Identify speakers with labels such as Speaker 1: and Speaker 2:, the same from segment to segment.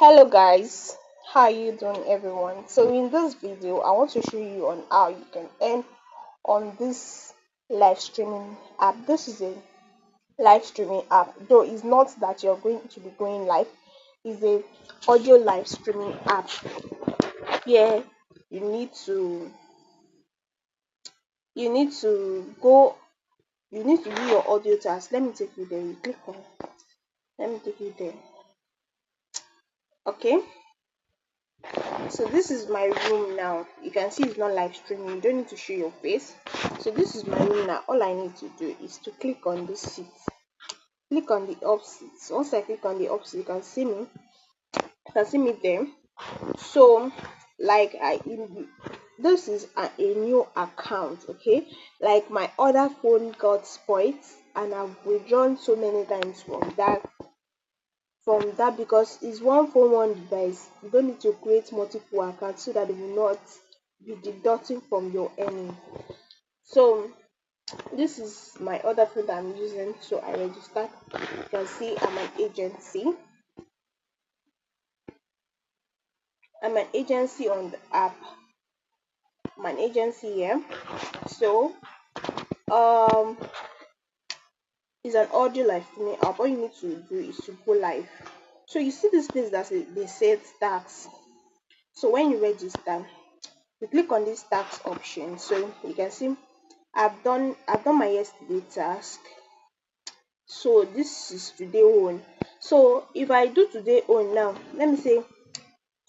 Speaker 1: Hello guys, how are you doing everyone? So in this video I want to show you on how you can earn on this live streaming app. This is a live streaming app, though it's not that you're going to be going live. It's a audio live streaming app. Here you need to you need to go you need to do your audio task. Let me take you there. You click on let me take you there. Okay, so this is my room now. You can see it's not live streaming, you don't need to show your face. So this is my room now. All I need to do is to click on this seat, click on the up seat. Once I click on the up seat, you can see me there. So like this is a new account. Okay, like my other phone got spoiled and I've withdrawn so many times from that because it's one phone, one device. You don't need to create multiple accounts so that they will not be deducting from your earning. So this is my other phone that I'm using. So I registered. You can see I'm an agency on the app. I'm an agency here. So um it's an audio live streaming app. All you need to do is to go live. So you see this place that they said tax. So when you register, you click on this tax option. So you can see I've done my yesterday task. So this is today own. So if I do today own now, let me say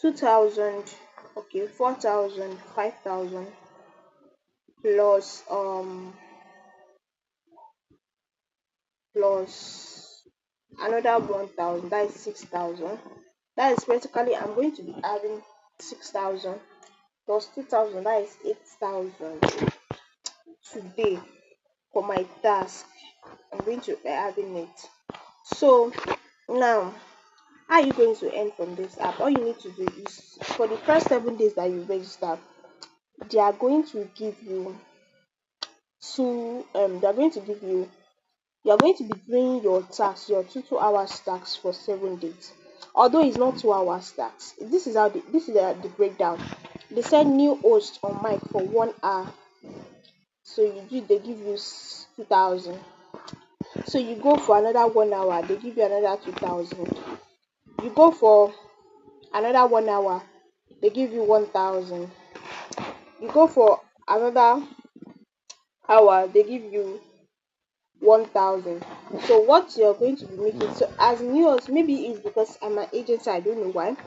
Speaker 1: 2,000, okay, 4,000, 5,000 plus another 1,000, that is 6,000. That is practically I'm going to be having 6,000 plus 2,000, that is 8,000 today for my task. I'm going to be having it. So now, how are you going to earn from this app? All you need to do is for the first 7 days that you register, they are going to give you they are going to give you you are going to be doing your tax, your 2 hours tax for 7 days. Although it's not 2 hours tax. This is the breakdown. They said new host on mic for 1 hour. So they give you 2,000. So you go for another 1 hour, they give you another 2,000. You go for another 1 hour, they give you 1,000. You go for another hour, they give you 1,000. So what you're going to be making, so as news, maybe it's because I'm an agency, I don't know why.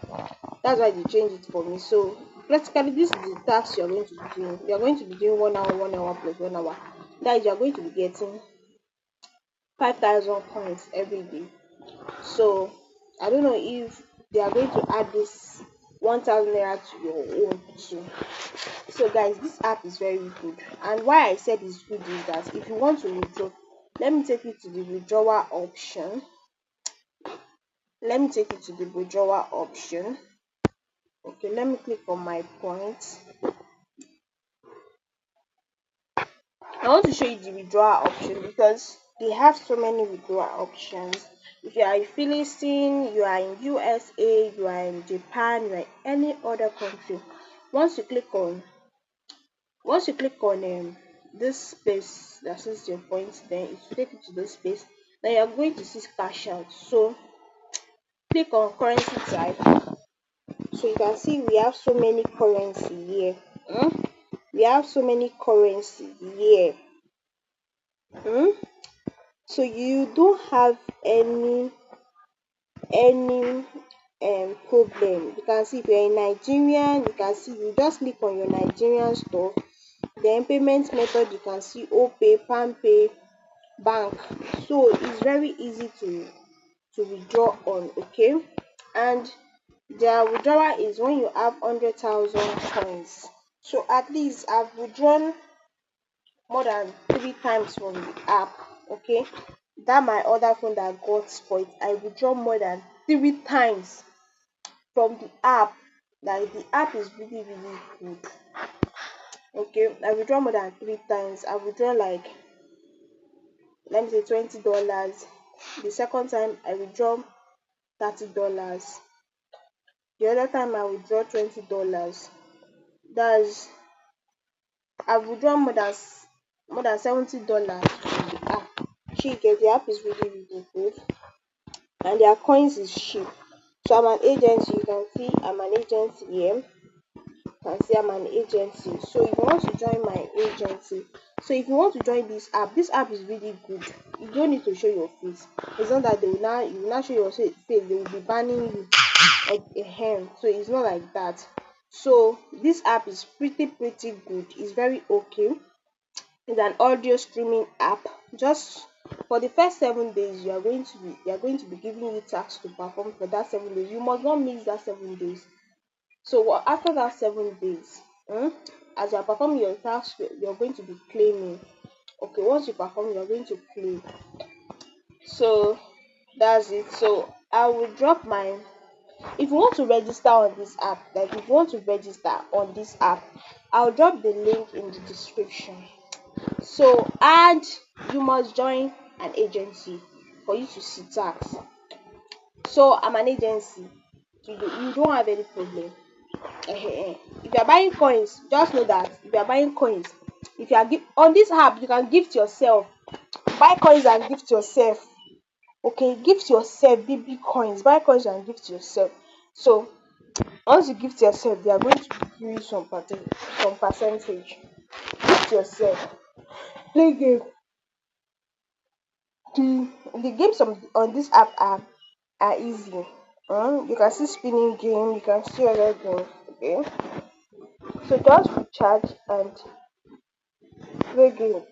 Speaker 1: That's why they changed it for me. So practically this is the task you're going to be doing. You're going to be doing 1 hour plus 1 hour. That is, you're going to be getting 5,000 points every day. So I don't know if they are going to add this 1,000 naira to your own too. So guys, this app is very good, and why I said it's good is that if you want to withdraw, let me take you to the withdrawal option. Okay, let me click on my points. I want to show you the withdrawal option because they have so many withdrawal options. If you are a Philistine, you are in USA, you are in Japan, you are in any other country, once you click on this space that says your points, then it will take you to this space. Then you are going to see cash out. So click on currency type. So you can see we have so many currency here. We have so many currency here. So you don't have any problem. You can see if you're a Nigerian, you can see you just click on your Nigerian stuff. Then payment method, you can see opay, palmpay, bank. So it's very easy to withdraw on. Okay, and their withdrawal is when you have 100,000 coins. So at least I've withdrawn more than 3 times from the app. Okay, that my other phone that got spoiled, I withdraw more than 3 times from the app. Like the app is really really good. Okay, I withdraw more than 3 times. I withdraw like, let me say, $20. The second time I withdraw $30. The other time I withdraw $20. That's I've withdrawn more than $70 from the app. She get the app is really really good and their coins is cheap. So I'm an agency, you can see I'm an agency here. Can see I'm an agency. So if you want to join my agency, so if you want to join this app is really good. You don't need to show your face. It's not that they will now you will not show your face, they will be banning you like a hen. So it's not like that. So this app is pretty good. It's very okay. It's an audio streaming app. Just for the first 7 days, you are going to be giving you tasks to perform for that 7 days. You must not miss that 7 days. So after that 7 days, as you are performing your task, you're going to be claiming. Okay, once you perform, you're going to claim. So that's it. So I will drop my. If you want to register on this app, like if you want to register on this app, I'll drop the link in the description. So and you must join an agency for you to see tax. So I'm an agency. You don't have any problem. If you are buying coins, just know that if you are buying coins, if you are on this app, you can gift yourself. Buy coins and gift yourself. Okay, gift yourself baby coins. Buy coins and gift yourself. So once you gift yourself, they are going to give you some percentage. Gift yourself. Play game. The games on this app are easy. You can see spinning game. You can see other games. Okay, so just recharge and play game.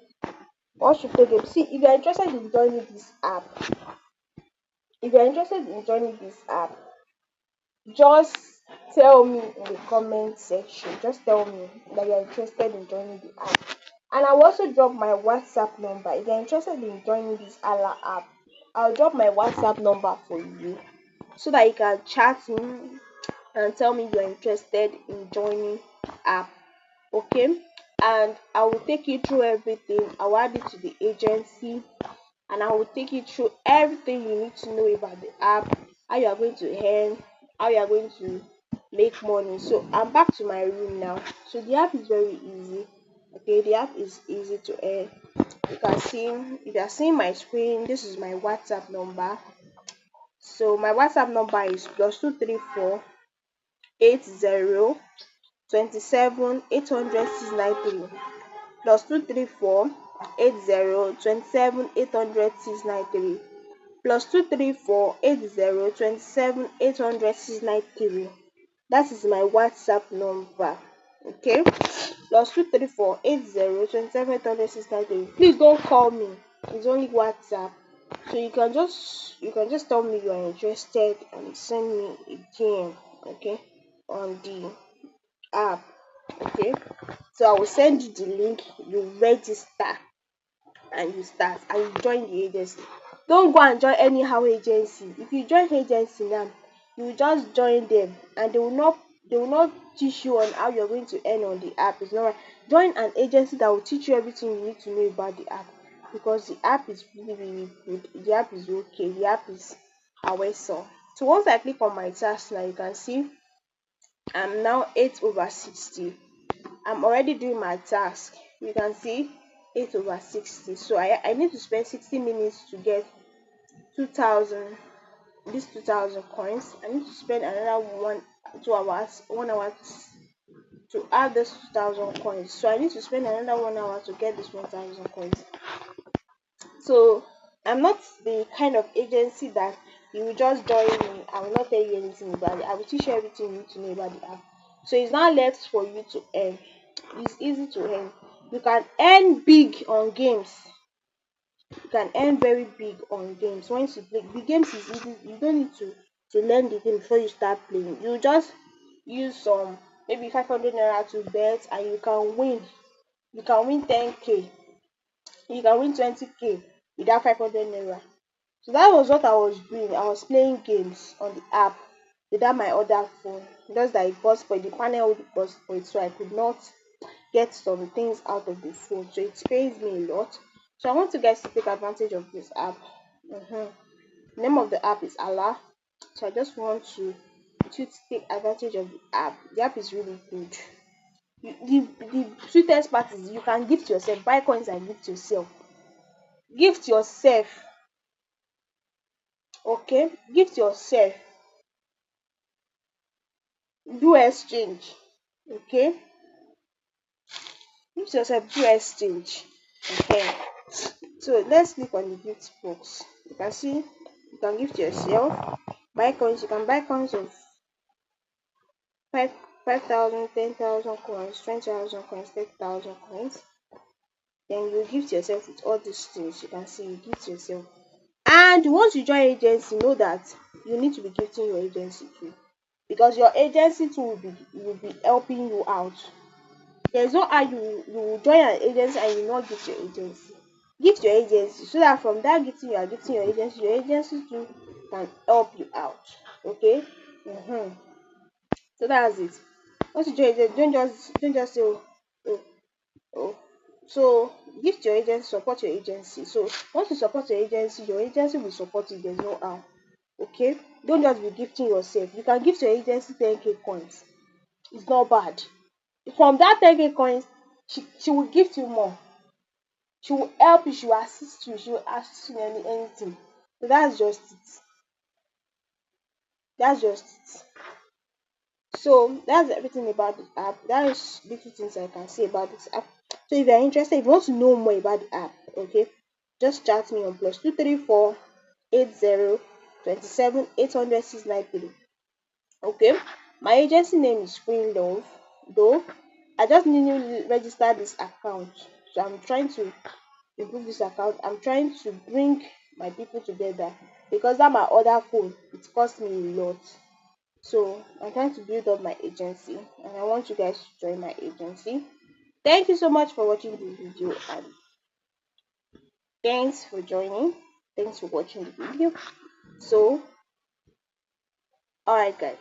Speaker 1: Once you play game, see if you are interested in joining this app. If you are interested in joining this app, just tell me in the comment section. Just tell me that you are interested in joining the app. And I will also drop my WhatsApp number. If you are interested in joining this Hala app, I'll drop my WhatsApp number for you so that you can chat me and tell me you're interested in joining the app. Okay, and I will take you through everything. I will add it to the agency and I will take you through everything you need to know about the app, how you are going to earn, how you are going to make money. So I'm back to my room now. So the app is very easy. Okay, the app is easy to earn. You can see, if you are seeing my screen, this is my WhatsApp number. So my WhatsApp number is +2348027800693 +2348027800693 +2348027800693. That is my WhatsApp number. Okay, +2348027800693. Please don't call me. It's only WhatsApp. So you can just tell me you are interested and send me a DM. Okay, on the app. Okay, so I will send you the link. You register and you start and you join the agency. Don't go and join anyhow agency. If you join agency now, you will just join them and they will not teach you on how you're going to earn on the app. It's not right. Join an agency that will teach you everything you need to know about the app, because the app is really good. The app is okay. The app is awesome. So once I click on my task now, you can see I'm now 8/60. I'm already doing my task. You can see 8/60. So I need to spend 60 minutes to get 2,000, these 2,000 coins. I need to spend another 1 2 hours 1 hour to add this 2,000 coins. So I need to spend another 1 hour to get this 1,000 coins. So I'm not the kind of agency that you will just join me. I will not tell you anything about it. I will teach you everything you need to know about the app. So it's now left for you to earn. It's easy to earn. You can earn big on games. You can earn very big on games. Once you play the games is easy. You don't need to learn the game before you start playing. You just use some maybe 500 naira to bet and you can win. You can win 10k. You can win 20k without 500 naira. So that was what I was doing. I was playing games on the app without my other phone. Just that it burst spoiled, the panel burst spoiled, so I could not get some things out of the phone. So it pays me a lot. So I want you guys to take advantage of this app. The name of the app is Hala. So I just want to want you to take advantage of the app. The app is really good. The sweetest part is you can gift yourself, buy coins and gift yourself. Gift yourself, okay? Gift yourself, do exchange, okay? Gift yourself, do exchange. Okay. So let's click on the gift box. You can see you can gift yourself, buy coins. You can buy coins of five 5,000, 10,000 coins, 20,000 coins, 30,000 coins. Then you gift yourself with all these things. You can see you gift yourself. And once you join agency, know that you need to be gifting your agency too, because your agency too will be helping you out. There's no how you will join an agency and you not gift your agency. Gift your agency so that from that gifting you are gifting your agency too can help you out. Okay. So that's it. Once you join agency, don't just say oh, oh. So gift your agency, support your agency. So once you support your agency will support you. There's no how. Okay. Don't just be gifting yourself. You can gift your agency 10k coins. It's not bad. From that 10k coins, she will gift you more. She will help you, she will assist you, she will assist you in anything. So that's just it. That's just it. So that's everything about the app. That is little things I can say about this app. So if you're interested, if you want to know more about the app, okay, just chat me on +234 80 27 800 693. Okay. My agency name is Queenlove, though I just need to register this account. So I'm trying to improve this account. I'm trying to bring my people together because that my other phone it cost me a lot. So I'm trying to build up my agency and I want you guys to join my agency. Thank you so much for watching this video and thanks for joining. Thanks for watching the video. So alright guys.